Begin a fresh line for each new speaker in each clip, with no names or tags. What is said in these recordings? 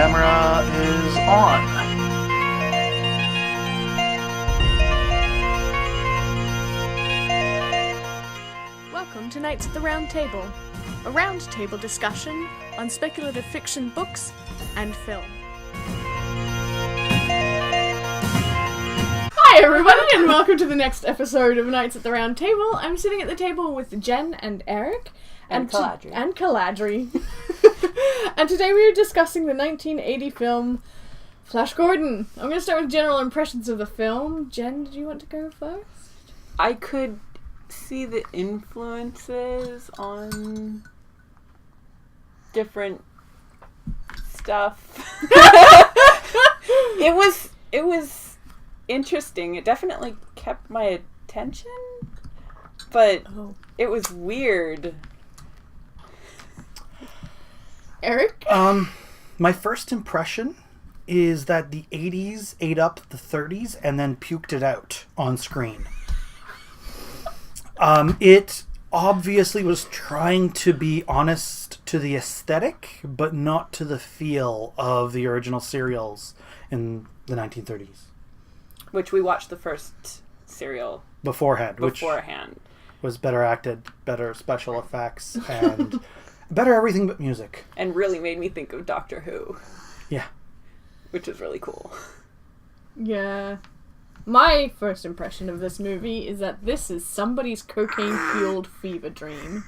camera is on.
Welcome to Nights at the Round Table, a round table discussion on speculative fiction books and film. Hi everybody, and welcome to the next episode of Nights at the Round Table. I'm sitting at the table with Jen and Eric.
And
Caladri. And today we are discussing the 1980 film Flash Gordon. I'm going to start with general impressions of the film. Jen, did you want to go first?
I could see the influences on different stuff. It was interesting. It definitely kept my attention, but it was weird.
Eric?
My first impression is that the 80s ate up the 30s and then puked it out on screen. It obviously was trying to be honest to the aesthetic, but not to the feel of the original serials in the 1930s.
Which we watched the first serial
Beforehand. Which was better acted, better special effects, and better everything but music.
And really made me think of Doctor Who.
Yeah.
Which is really cool.
Yeah. My first impression of this movie is that this is somebody's cocaine-fueled fever dream.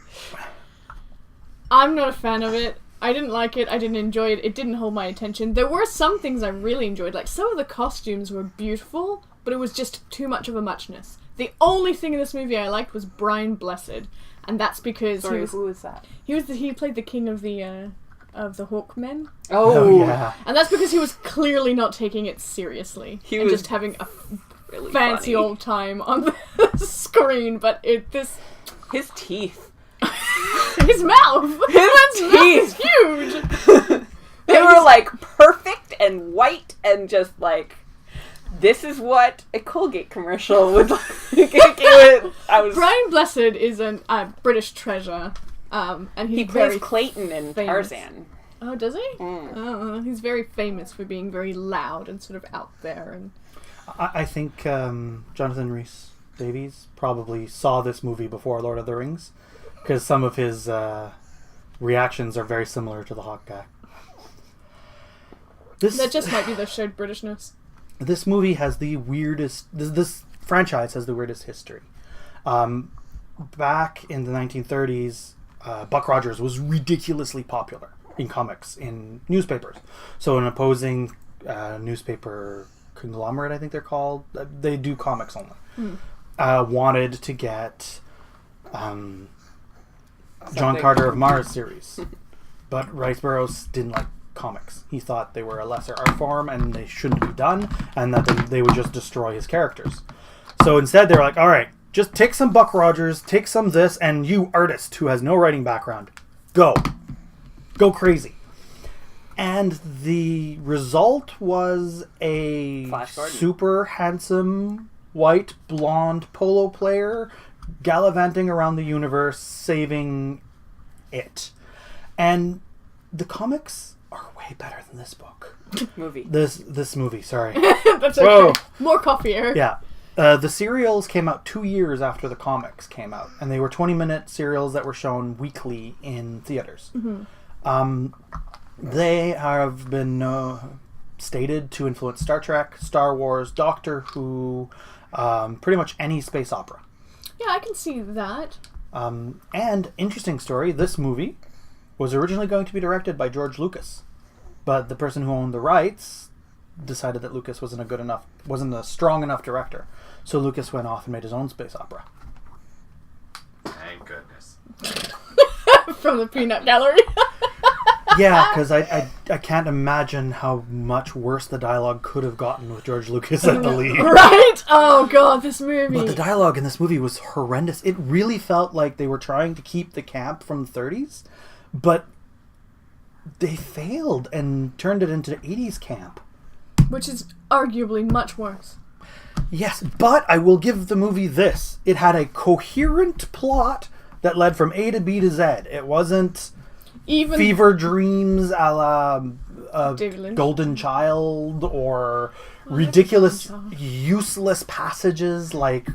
I'm not a fan of it. I didn't like it. I didn't enjoy it. It didn't hold my attention. There were some things I really enjoyed. Like, some of the costumes were beautiful, but it was just too much of a muchness. The only thing in this movie I liked was Brian Blessed, and that's because
who was that?
He played the king of the Hawkmen.
Oh
yeah.
And that's because he was clearly not taking it seriously. He was just having a
really
fancy
funny
old time on the screen, but
his teeth.
His mouth!
His teeth!
Huge!
They were like perfect and white and just like, this is what a Colgate commercial would like.
Brian Blessed is a British treasure. And
he plays Clayton in Tarzan.
Oh, does he?
Mm.
He's very famous for being very loud and sort of out there. And
I think Jonathan Rhys-Davies probably saw this movie before Lord of the Rings, because some of his reactions are very similar to the Hawk guy.
That just might be the shared Britishness.
This movie has the weirdest... This franchise has the weirdest history. Back in the 1930s, Buck Rogers was ridiculously popular in comics, in newspapers. So an opposing newspaper conglomerate, I think they're called, they do comics only, wanted to get John Carter of Mars series. But Rice Burroughs didn't like comics. He thought they were a lesser art form and they shouldn't be done, and that they would just destroy his characters. So instead they were like, alright, just take some Buck Rogers, take some this, and you artist who has no writing background, go crazy. And the result was a super handsome white blonde polo player gallivanting around the universe saving it. And the comics are way better than this book. This movie, sorry.
That's okay. Whoa. More coffee, Eric.
Yeah. The serials came out 2 years after the comics came out, and they were 20-minute serials that were shown weekly in theaters. Mm-hmm. They have been stated to influence Star Trek, Star Wars, Doctor Who, pretty much any space opera.
Yeah, I can see that.
And, interesting story, this movie was originally going to be directed by George Lucas, but the person who owned the rights decided that Lucas wasn't a strong enough director. So Lucas went off and made his own space opera.
Thank goodness.
From the peanut gallery.
Yeah, because I can't imagine how much worse the dialogue could have gotten with George Lucas at the lead.
Right? Oh god, this movie.
But the dialogue in this movie was horrendous. It really felt like they were trying to keep the camp from the 30s, but they failed and turned it into 80s camp.
Which is arguably much worse.
Yes, but I will give the movie this. It had a coherent plot that led from A to B to Z. It wasn't fever dreams a la
David Lynch.
Golden Child or ridiculous, useless passages like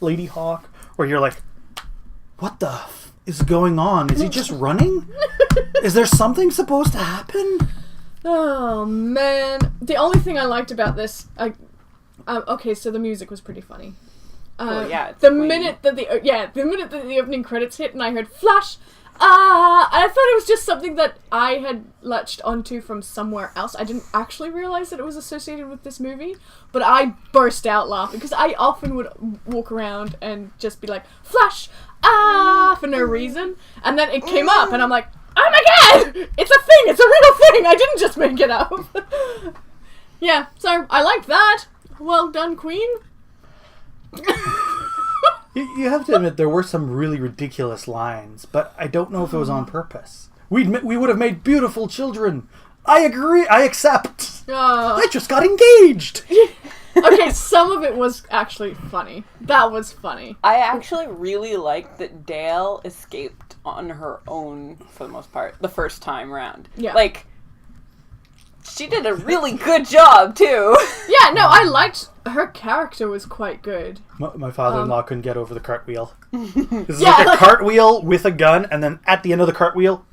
Lady Hawk, where you're like, what the is going on? Is he just running? Is there something supposed to happen?
Oh man, the only thing I liked about this, okay, so the music was pretty funny.
It's
the
Queen.
minute that the opening credits hit and I heard Flash, I thought it was just something that I had latched onto from somewhere else. I didn't actually realize that it was associated with this movie, but I burst out laughing because I often would walk around and just be like, Flash, for no reason, and then it came up and I'm like, oh my god, it's a thing, it's a real thing, I didn't just make it up. Yeah, so I liked that. Well done, Queen.
You have to admit there were some really ridiculous lines, but I don't know if it was on purpose. We would have made beautiful children. I agree. I accept. I just got engaged.
Okay, some of it was actually funny. That was funny.
I actually really liked that Dale escaped on her own for the most part the first time round.
Yeah.
Like, she did a really good job, too.
Yeah, no, I liked her character was quite good.
My father-in-law couldn't get over the cartwheel. This is
Yeah,
like a cartwheel with a gun, and then at the end of the cartwheel,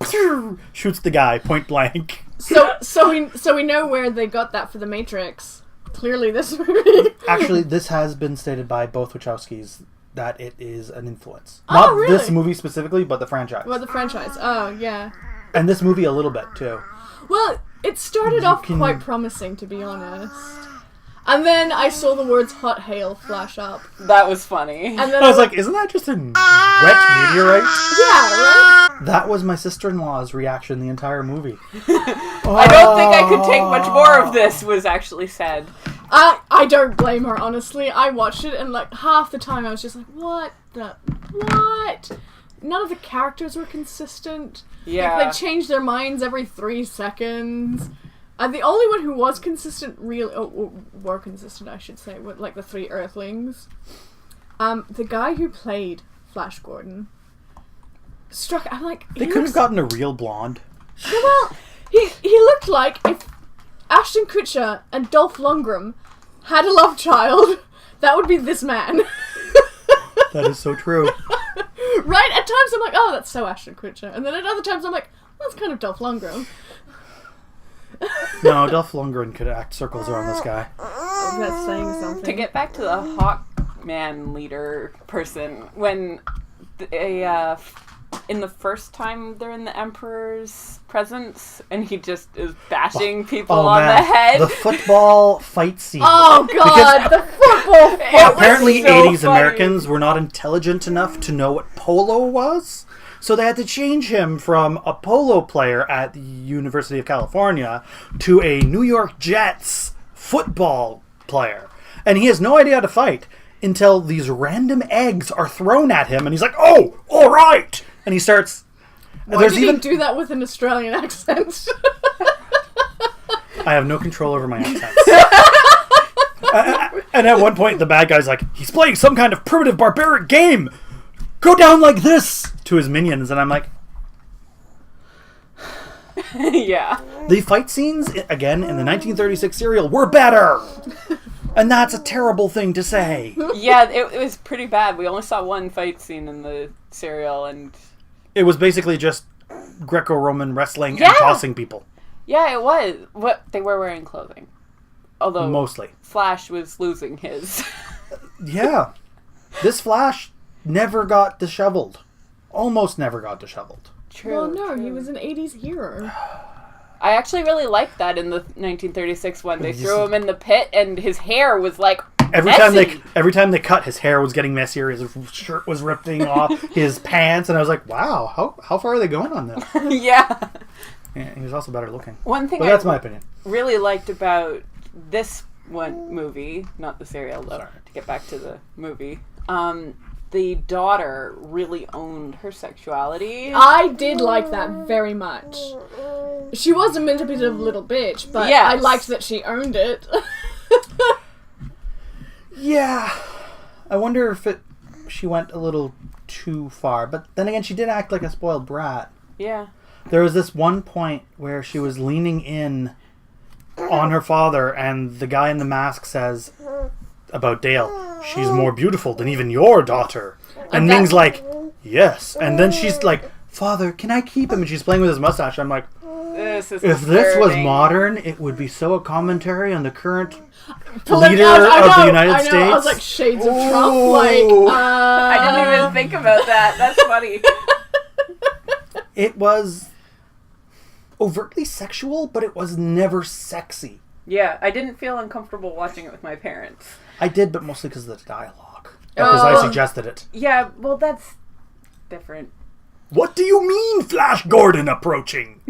shoots the guy point blank.
So we know where they got that for the Matrix. Clearly, this movie.
Actually, this has been stated by both Wachowskis that it is an influence.
Oh,
Not
really?
this movie specifically, but the franchise.
Well, the franchise. Oh, yeah.
And this movie a little bit, too.
Well, it started off quite promising, to be honest. And then I saw the words "hot hail" flash up.
That was funny.
And then
I was like, isn't that just a wet meteorite?
yeah, right?
That was my sister-in-law's reaction the entire movie.
I don't think I could take much more of this, was actually said.
I don't blame her, honestly. I watched it and like half the time I was just like, what? None of the characters were consistent.
Yeah.
Like, they changed their minds every 3 seconds. The only one who was consistent, were consistent, I should say, were like the 3 Earthlings. The guy who played Flash Gordon I'm like,
They could have gotten a real blonde.
Yeah, well, he looked like if Ashton Kutcher and Dolph Lundgren had a love child, that would be this man.
That is so true.
Right? At times I'm like, oh, that's so Ashton Kutcher. And then at other times I'm like, that's kind of Dolph Lundgren.
No, Dolph Lundgren could act circles around this guy.
That's saying something.
To get back to the Hawkman leader person, when they, in the first time they're in the Emperor's presence, and he just is bashing people on the head.
The football fight scene.
Oh god, the football fight.
Apparently,
so
80s
funny.
Americans were not intelligent enough to know what polo was. So they had to change him from a polo player at the University of California to a New York Jets football player. And he has no idea how to fight until these random eggs are thrown at him. And he's like, oh, all right. And he starts...
Why did he do that with an Australian accent?
I have no control over my accents. And at one point, the bad guy's like, he's playing some kind of primitive barbaric game. Go down like this to his minions. And I'm like...
Yeah.
The fight scenes, again, in the 1936 serial, were better! And that's a terrible thing to say.
Yeah, it was pretty bad. We only saw one fight scene in the serial, and...
It was basically just Greco-Roman wrestling
Yeah.
and tossing people.
Yeah, it was. What they were wearing clothing. Although
Mostly.
Flash was losing his.
Yeah. This Flash never got disheveled. Almost never got disheveled.
True.
Well, no,
true.
he was an 80s hero.
I actually really liked that in the 1936 one. They threw him in the pit, and his hair was like
Every
messy.
time they cut, his hair was getting messier. His shirt was ripping off his pants, and I was like, "Wow, how far are they going on this?"
Yeah.
Yeah, he was also better looking.
One thing
But that's my opinion.
really liked about this one movie, not the serial, though,
Sorry.
to get back to the movie, the daughter really owned her sexuality.
I did like that very much. She was a manipulative little bitch, but
Yes.
I liked that she owned it.
Yeah, I wonder if she went a little too far. But then again, she did act like a spoiled brat.
Yeah.
There was this one point where she was leaning in on her father, and the guy in the mask says about Dale, "She's more beautiful than even your daughter." And Ming's like, "Yes." And then she's like, "Father, can I keep him?" And she's playing with his mustache. I'm like,
This is
if this was
disturbing.
modern, it would be so a commentary on the current
Politi-
leader
I
of
know,
the United
I know.
States.
I was like, shades of Trump.
Ooh.
Like,
I didn't even think about that. That's funny.
It was overtly sexual, but it was never sexy.
Yeah, I didn't feel uncomfortable watching it with my parents.
I did, but mostly because of the dialogue. Because I suggested it.
Yeah, well, that's different.
What do you mean, Flash Gordon approaching?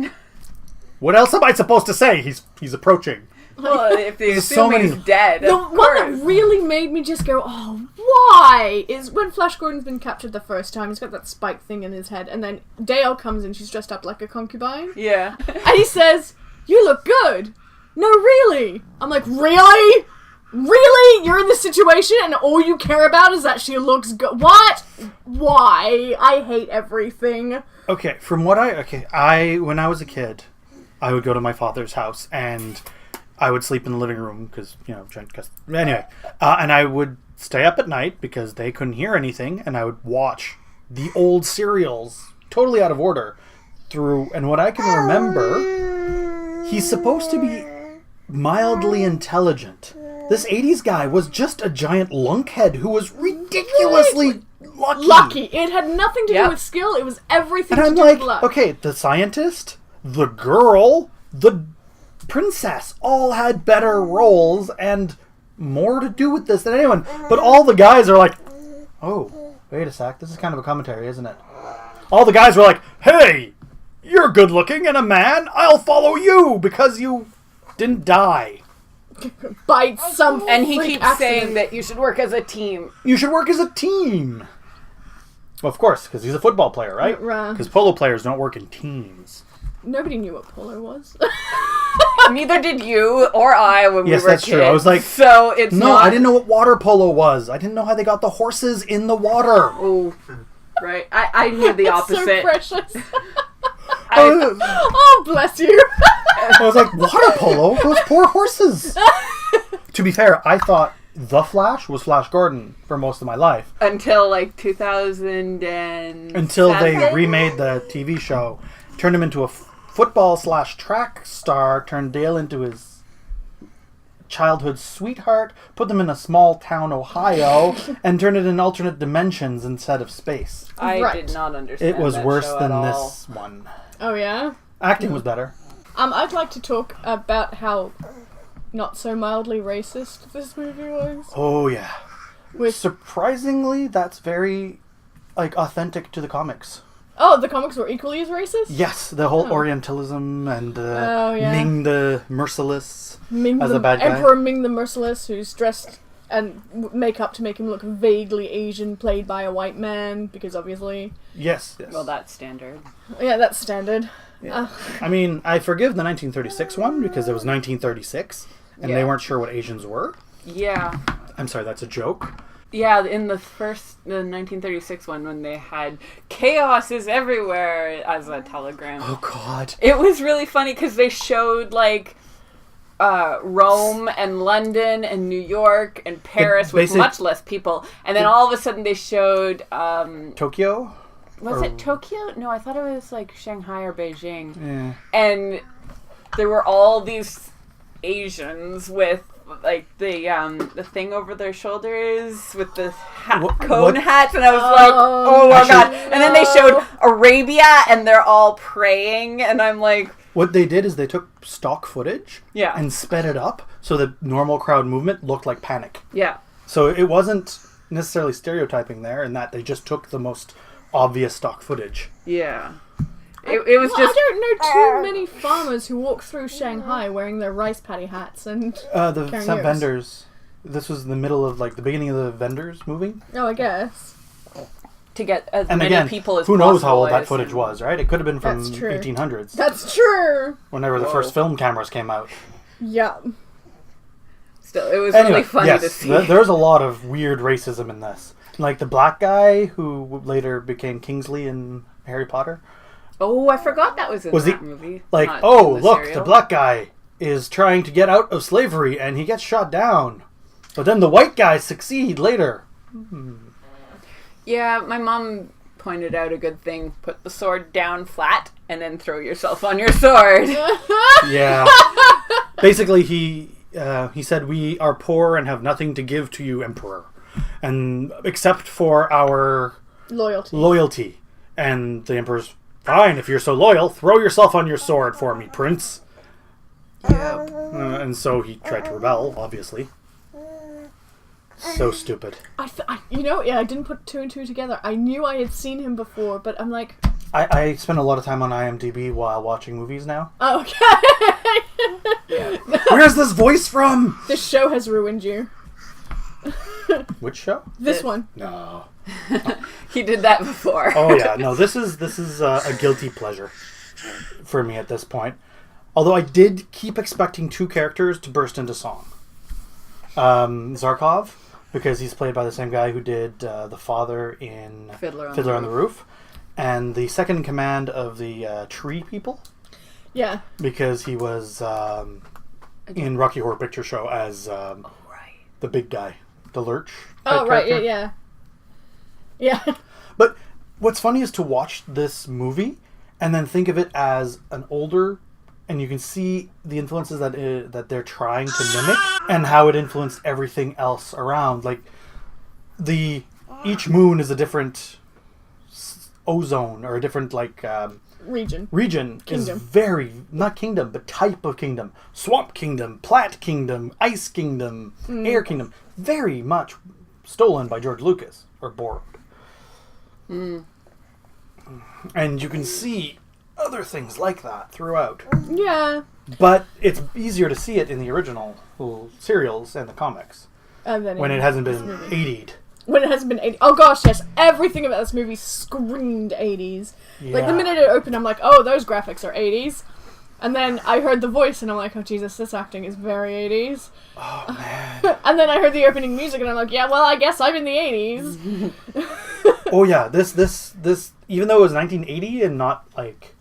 What else am I supposed to say? He's approaching.
Well, if they
There's
assume
so many-
he's dead,
the
of
one
course.
that really made me just go, oh, why? Is when Flash Gordon's been captured the first time, he's got that spike thing in his head, and then Dale comes in, she's dressed up like a concubine,
Yeah.
and he says, "You look good." No, really? I'm like, really? Really? You're in this situation and all you care about is that she looks good? What? Why? I hate everything.
Okay, when I was a kid, I would go to my father's house and I would sleep in the living room because, anyway, and I would stay up at night because they couldn't hear anything, and I would watch the old serials totally out of order through, and what I can remember, he's supposed to be mildly intelligent. This 80s guy was just a giant lunkhead who was ridiculously lucky.
It had nothing to do
Yep.
with skill. It was everything
And
to
I'm
do
like,
with luck.
okay, the scientist, the girl, the princess all had better roles and more to do with this than anyone. But all the guys are like, oh, wait a sec, this is kind of a commentary, isn't it? All the guys were like, hey, you're good looking and a man, I'll follow you because you didn't die.
By some
And he
freak
keeps
accident.
saying that you should work as a team.
You should work as a team. Well, of course, because he's a football player, right?
Right.
Because polo players don't work in teams.
Nobody knew what polo was.
Neither did you or I when
Yes,
we were
that's
kids.
true. I was like,
so it's
no,
not...
I didn't know what water polo was. I didn't know how they got the horses in the water.
Oh, right. I knew the
So
opposite.
precious.
I
Oh, bless you.
was like, water polo? Those poor horses. To be fair, I thought The Flash was Flash Gordon for most of my life.
Until like 2007.
Until they remade the TV show, turned him into a football/track star, turned Dale into his childhood sweetheart, put them in a small town, Ohio, and turned it in alternate dimensions instead of space.
I
Right.
did not understand.
It was
that
worse
show
than
at all.
this one.
Oh, yeah?
Acting was better.
I'd like to talk about how not so mildly racist this movie was.
Oh yeah.
With
Surprisingly, that's very authentic to the comics.
Oh, the comics were equally as racist?
Yes, the whole
Oh.
Orientalism and
Oh, yeah.
Ming the Merciless.
Ming
as
the
a bad guy.
Emperor Ming the Merciless, who's dressed and makeup to make him look vaguely Asian, played by a white man, because obviously...
Yes.
Well, that's standard.
Yeah, that's standard.
I mean, I forgive the 1936 one because it was 1936 and they
Yeah.
weren't sure what Asians were.
Yeah.
I'm sorry, that's a joke.
Yeah, in the 1936 one, when they had chaos is everywhere as a telegram.
Oh God.
It was really funny because they showed Rome and London and New York and Paris with much less people, and then all of a sudden they showed
Tokyo?
was it Tokyo? No, I thought it was like Shanghai or Beijing,
Yeah.
and there were all these Asians with the thing over their shoulders with the cone hats, and I was like, oh my God. And then they showed Arabia and they're all praying, and I'm like,
What they did is they took stock footage
Yeah.
and sped it up so the normal crowd movement looked like panic.
yeah.
So it wasn't necessarily stereotyping there in that they just took the most obvious stock footage.
Yeah. It was
Well,
just...
I don't know too many farmers who walk through Shanghai wearing their rice paddy hats and...
The
Carriers.
some vendors. This was the middle of the beginning of the vendors moving.
Oh, I guess.
to get as
And
many
again,
people as
who
possible.
knows how old
I
that footage
assume.
was, right? It could have been from
That's true.
1800s.
That's true!
Whenever the first film cameras came out.
Yeah.
Still, it was
Anyway,
really funny
yes,
to see.
there's a lot of weird racism in this. Like the black guy who later became Kingsley in Harry Potter.
Oh, I forgot that was in
Was
that
he-
movie.
Like,
Not
oh,
in the
look,
serial.
the black guy is trying to get out of slavery and he gets shot down. But then the white guys succeed later.
Yeah, my mom pointed out a good thing. Put the sword down flat and then throw yourself on your sword.
Yeah. Basically, he said, we are poor and have nothing to give to you, Emperor. And except for our loyalty. And the Emperor's, fine, if you're so loyal, throw yourself on your sword for me, Prince.
Yeah.
And so he tried to rebel, obviously. So stupid.
I didn't put two and two together. I knew I had seen him before, but I'm like...
I spend a lot of time on IMDb while watching movies now.
Oh, okay.
Yeah.
Where's this voice from?
This show has ruined you.
Which show?
This one.
No.
He did that before.
Oh yeah, no. This is a guilty pleasure for me at this point. Although I did keep expecting two characters to burst into song. Zarkov, because he's played by the same guy who did the father in
Fiddler
on the Roof, and the second in command of the Tree People,
Yeah.
because he was in Rocky Horror Picture Show as
Right.
the big guy, the Lurch.
Oh,
type
right,
character.
yeah. Yeah.
But what's funny is to watch this movie and then think of it as an older, and you can see the influences that they're trying to mimic and how it influenced everything else around. Like each moon is a different ozone or a different
Region.
region.
Kingdom.
Is very not kingdom but type of kingdom. Swamp kingdom, plant kingdom, ice kingdom, air kingdom. Very much stolen by George Lucas or borrowed. And you can see other things like that throughout.
Yeah.
But it's easier to see it in the original serials and the comics
And then
when
in
it hasn't
this
been
movie.
80'd.
When it hasn't been 80. Oh gosh, yes. Everything about this movie screamed 80s. Like the
Yeah.
minute it opened, I'm like, oh, those graphics are 80s. And then I heard the voice and I'm like, oh Jesus, this acting is very 80s.
Oh man.
And then I heard the opening music and I'm like, yeah, well, I guess I'm in the 80s.
Oh yeah, this even though it was 1980 and not like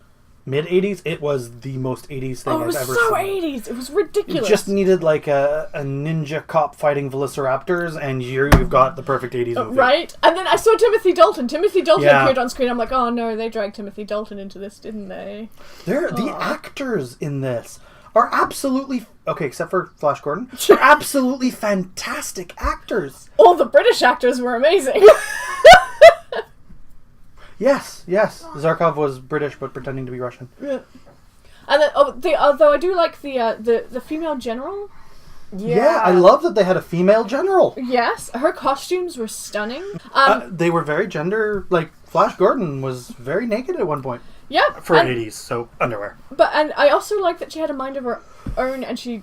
mid 80s, it was the most 80s thing
Oh, it
I've
was
ever
so
seen.
80s. It was
It
ridiculous.
just needed like a ninja cop fighting velociraptors, and you've got the perfect 80s movie.
Right? And then I saw Timothy Dalton. Timothy Dalton
Yeah.
appeared on screen. I'm like, oh no, they dragged Timothy Dalton into this, didn't they?
The actors in this are absolutely okay, except for Flash Gordon. They're absolutely fantastic actors.
All the British actors were amazing.
Yes. Zarkov was British but pretending to be Russian.
And then, although I do like the female general.
Yeah, I love that they had a female general.
Yes, her costumes were stunning.
They were very like Flash Gordon was very naked at one point
Yeah,
for
and,
80s, so underwear.
and I also like that she had a mind of her own, and she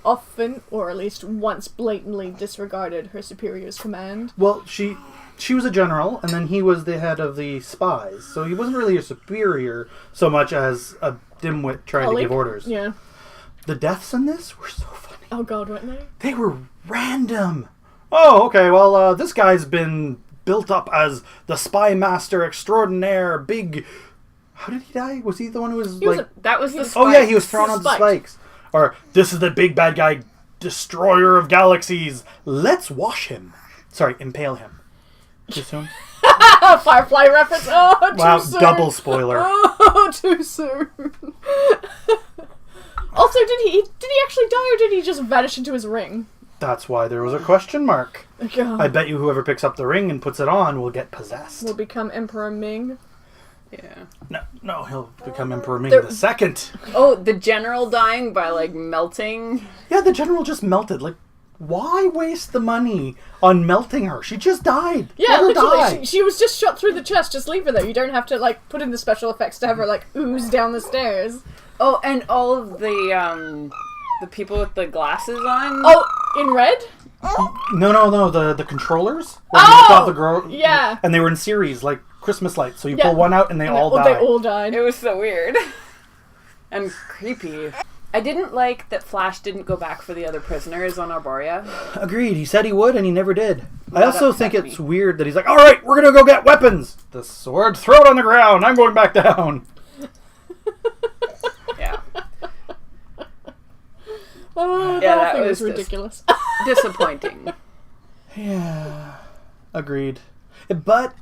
often, or at least once, blatantly disregarded her superior's command.
Well, she was a general, and then he was the head of the spies, so he wasn't really a superior so much as a dimwit trying to give orders.
Yeah.
The deaths in this were so funny.
Oh god, weren't they?
They were random. Oh, okay, well, this guy's been built up as the spy master extraordinaire, big... How did he die? Was he the one who was,
That was the
Oh
spike.
yeah, he was thrown
He was
onto spikes. Or, this is the big bad guy, destroyer of galaxies. Let's wash him. Sorry, impale him. Too soon?
Firefly reference. Oh, too
Wow,
soon.
double spoiler.
Oh, too soon. Also, did he actually die, or did he just vanish into his ring?
That's why there was a question mark.
God.
I bet you whoever picks up the ring and puts it on will get possessed.
Will become Emperor Ming.
Yeah.
No, he'll become Emperor Ming
There-
the second.
Oh, the general dying by melting.
Yeah, the general just melted. Like, why waste the money on melting her? She just died.
Yeah,
Let her
literally,
die.
she was just shot through the chest. Just leave her there. You don't have to put in the special effects to have her ooze down the stairs.
Oh, and all of the people with the glasses on.
Oh, in red?
No, the controllers. When
Oh!
you saw the girl,
Yeah.
and they were in series like Christmas lights. So you
Yeah.
pull one out and they all die.
They all died.
It was so weird. And creepy. I didn't like that Flash didn't go back for the other prisoners on Arborea.
Agreed. He said he would, and he never did. I
That
also
upset
think
me.
it's weird that he's like, "All right, we're gonna go get weapons. The sword, throw it on the ground. I'm going back down."
Oh,
Yeah,
the whole
that
thing
was
was
just-
ridiculous.
Disappointing.
Yeah, agreed. But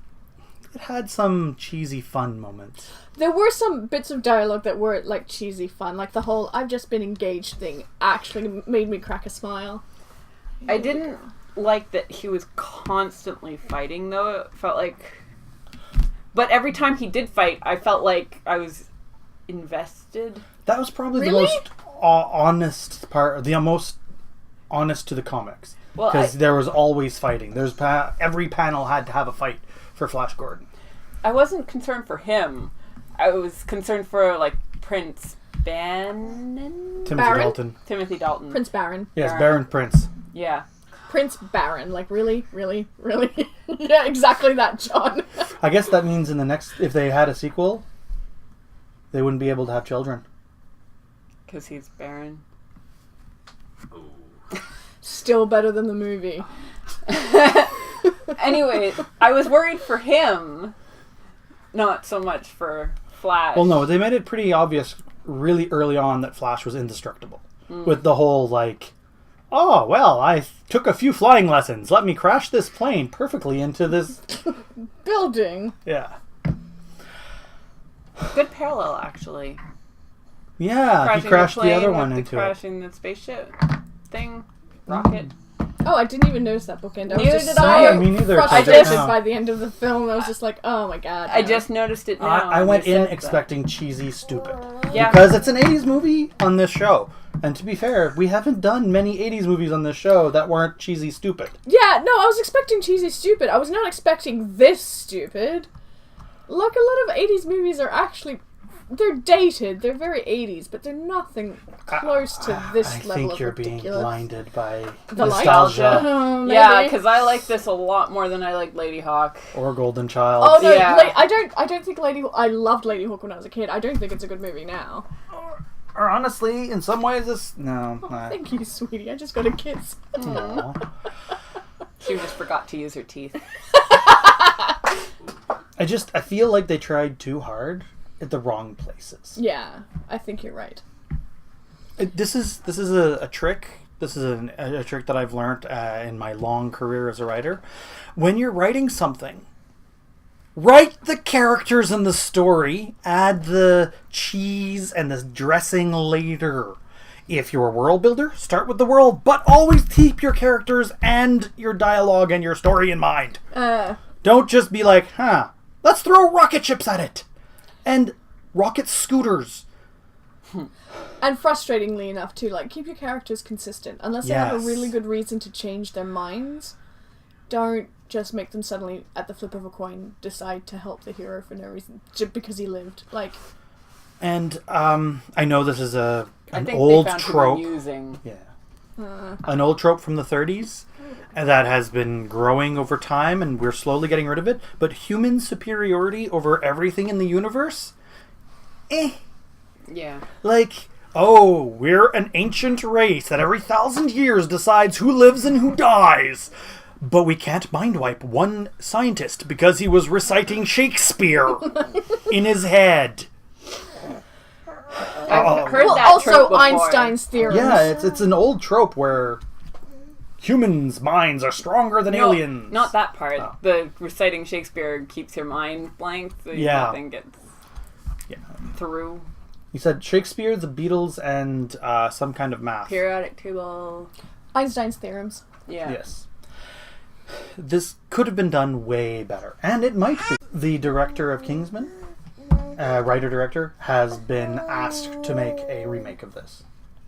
it had some cheesy fun moments.
There were some bits of dialogue that were like cheesy fun, like the whole "I've just been engaged" thing actually made me crack a smile.
I didn't like that he was constantly fighting, though. It felt like... But every time he did fight, I felt like I was invested.
That was probably the
Really?
most honest part, the most honest to the comics.
Well,
Because there was always fighting. Every panel had to have a fight for Flash Gordon.
I wasn't concerned for him. I was concerned for, like, Prince Bannon?
Timothy
Baron?
Dalton.
Timothy Dalton.
Prince Baron.
Yes,
Baron.
Baron Prince.
Yeah.
Prince Baron. Like, really? Yeah, exactly that, John.
I guess that means in the next, if they had a sequel, they wouldn't be able to have children.
Because he's Baron.
Ooh.
Still better than the movie.
Anyway, I was worried for him. Not so much for Flash.
Well, no, they made it pretty obvious really early on that Flash was indestructible. With the whole, like, oh, well, I took a few flying lessons. Let me crash this plane perfectly into this...
Building.
Yeah.
Good parallel, actually.
Yeah, he crashed the other one into it.
Crashing the spaceship thing. Rocket.
Oh, I didn't even notice that bookend. I was
Neither
just
did
so
I.
Yeah, me neither.
frustrated
I
by the end of the film. I was just like, oh my god.
I
no.
just noticed it now.
I
when
went
you
in
said that.
expecting cheesy stupid.
Yeah.
Because it's an 80s movie on this show. And to be fair, we haven't done many 80s movies on this show that weren't cheesy stupid.
Yeah, no, I was expecting cheesy stupid. I was not expecting this stupid. Like, a lot of 80s movies are actually... They're dated. They're very 80s, but they're nothing close to this
I
level
think
of
you're
ridiculous.
being blinded by
The
nostalgia
Oh,
Yeah,
maybe.
because I like this a lot more than I like Lady Hawk.
or Golden Child.
Oh no,
Yeah.
I don't think I loved Lady Hawk when I was a kid. I don't think it's a good movie now.
Or honestly, in some ways, this... No.
Thank you, sweetie. I just got a kiss.
Aw.
She just forgot to use her teeth.
I feel like they tried too hard at the wrong places.
Yeah, I think you're right.
This is a trick. This is a trick that I've learned in my long career as a writer. When you're writing something, write the characters and the story. Add the cheese and the dressing later. If you're a world builder, start with the world, but always keep your characters and your dialogue and your story in mind. Don't just be like, let's throw rocket ships at it. And rocket scooters.
And frustratingly enough, too, like, keep your characters consistent. Unless they have a
Yes.
really good reason to change their minds, don't just make them suddenly, at the flip of a coin, decide to help the hero for no reason, just because he lived. Like,
And I know this is
I
an
think
old
they found him
trope.
amusing.
Yeah. An old trope from the 30s that has been growing over time, and we're slowly getting rid of it. But human superiority over everything in the universe?
Yeah.
Like, oh, we're an ancient race that every 1,000 years decides who lives and who dies. But we can't mind wipe one scientist because he was reciting Shakespeare in his head.
I've heard
well,
that
also
trope before.
Einstein's theorem.
Yeah, it's an old trope where humans' minds are stronger than
No,
aliens.
not that part.
Oh.
The reciting Shakespeare keeps your mind blank, so
Yeah.
nothing gets through.
You said Shakespeare, the Beatles, and some kind of math.
Periodic table.
Einstein's theorems.
Yeah.
Yes. This could have been done way better. And it might be. The director of Kingsman, writer-director, has been asked to make a remake of this.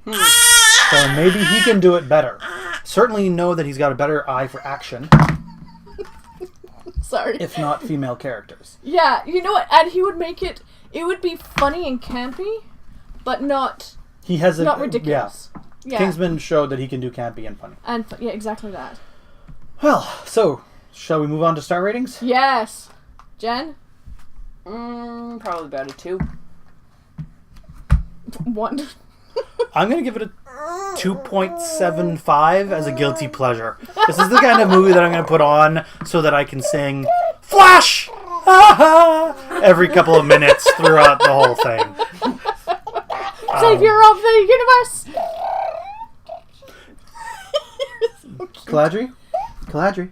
So maybe he can do it better. Certainly know that he's got a better eye for action,
Sorry.
if not female characters.
Yeah, you know what? And he would make it... It would be funny and campy, but not
He has
not ridiculous.
Yeah.
Yeah.
Kingsman showed that he can do campy and funny.
And yeah, exactly that.
Well, so, shall we move on to star ratings?
Yes. Jen?
Probably about a 2.
1.
I'm going to give it a 2.75 as a guilty pleasure. This is the kind of movie that I'm going to put on so that I can sing Flash! Every couple of minutes throughout the whole thing.
Savior of the universe!
Caladri,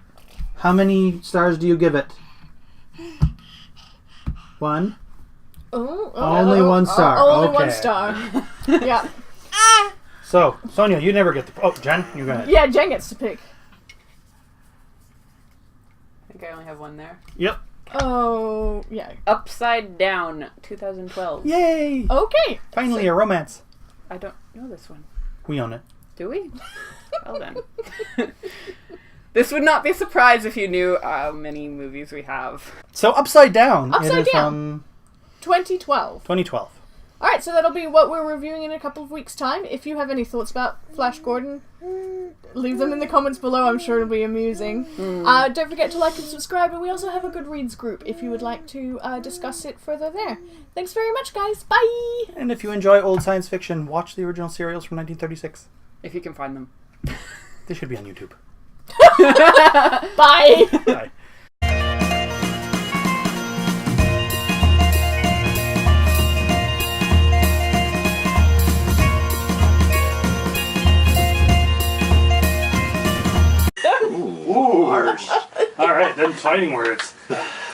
how many stars do you give it? 1. Only 1 star.
Only
Okay.
1 star. Yeah.
So, Sonia, you never get the... Oh, Jen, you go ahead.
Yeah, Jen gets to pick.
I think I only have one there.
Yep.
Oh, yeah.
Upside Down, 2012.
Yay!
Okay.
Finally, a romance.
I don't know this one.
We own it.
Do we? Well then. This would not be a surprise if you knew how many movies we have.
So, Upside Down.
Upside
it is
Down.
from
2012.
2012.
Alright, so that'll be what we're reviewing in a couple of weeks' time. If you have any thoughts about Flash Gordon, leave them in the comments below. I'm sure it'll be amusing. Don't forget to like and subscribe, and we also have a Goodreads group if you would like to discuss it further there. Thanks very much, guys. Bye!
And if you enjoy old science fiction, watch the original serials from 1936.
If you can find them.
They should be on YouTube.
Bye!
Bye.
Ooh, harsh.
All right, then fighting words.